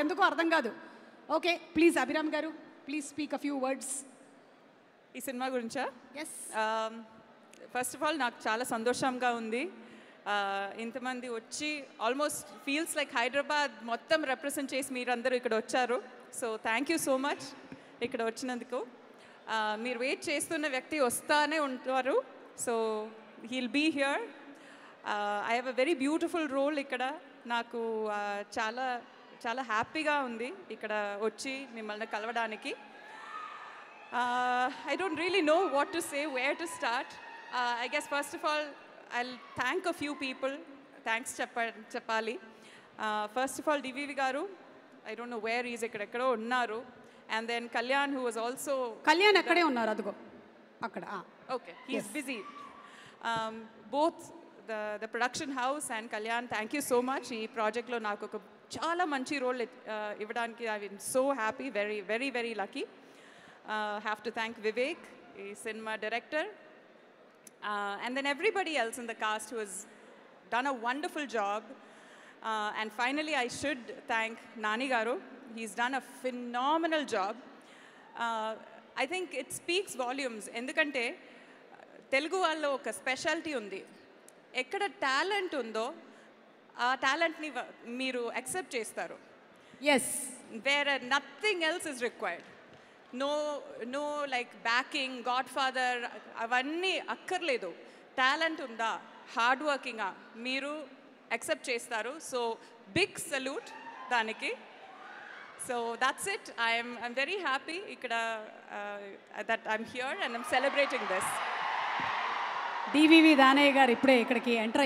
ఎందుకో అర్థం కాదు. ఓకే, ప్లీజ్ అభిరామ్ గారు, please speak a few words ఈ సినిమా గురించా? ఎస్. ఫస్ట్ ఆఫ్ ఆల్ నాకు చాలా సంతోషంగా ఉంది. ఇంతమంది వచ్చి ఆల్మోస్ట్ ఫీల్స్ లైక్ హైదరాబాద్ మొత్తం రిప్రజెంట్ చేసి మీరందరూ ఇక్కడ వచ్చారు. So thank you so much ఇక్కడ వచ్చినందుకు. మీరు వెయిట్ చేస్తున్న వ్యక్తి వస్తానే ఉంటారు. So he'll be here. I have a very beautiful role ఇక్కడ. నాకు చాలా చాలా హ్యాపీగా ఉంది ఇక్కడ వచ్చి మిమ్మల్ని కలవడానికి. I don't really know what to say, where to start. I guess first of all, I'll thank a few people. Thanks Chappali. First of all, DVV garu, I don't know where he is ekkadekado unnaru. And then Kalyan, who was also... Kalyan akkade unnaru adugo. Akkada. Okay, he's busy. Both the production house and Kalyan, thank you so much. Ee project lo naaku oka chaala manchi role ivvadaniki I'm so happy, very very very lucky. Have to thank Vivek, the cinema director, and then everybody else in the cast who has done a wonderful job. And finally, I should thank Nani Garu. He's done a phenomenal job. I think it speaks volumes. Endukante Telugu vallo oka specialty undi. Ekkada talent undo, aa talent ni meeru accept chestaru. Yes. Where nothing else is required. No like backing, godfather, avanni akkarledu. Talent unda, hard working meeru accept chestaru. So big salute daniki. So that's it. I'm very happy ikkada that I'm here and I'm celebrating this. DVV Danayya garu ippude ikkadiki enter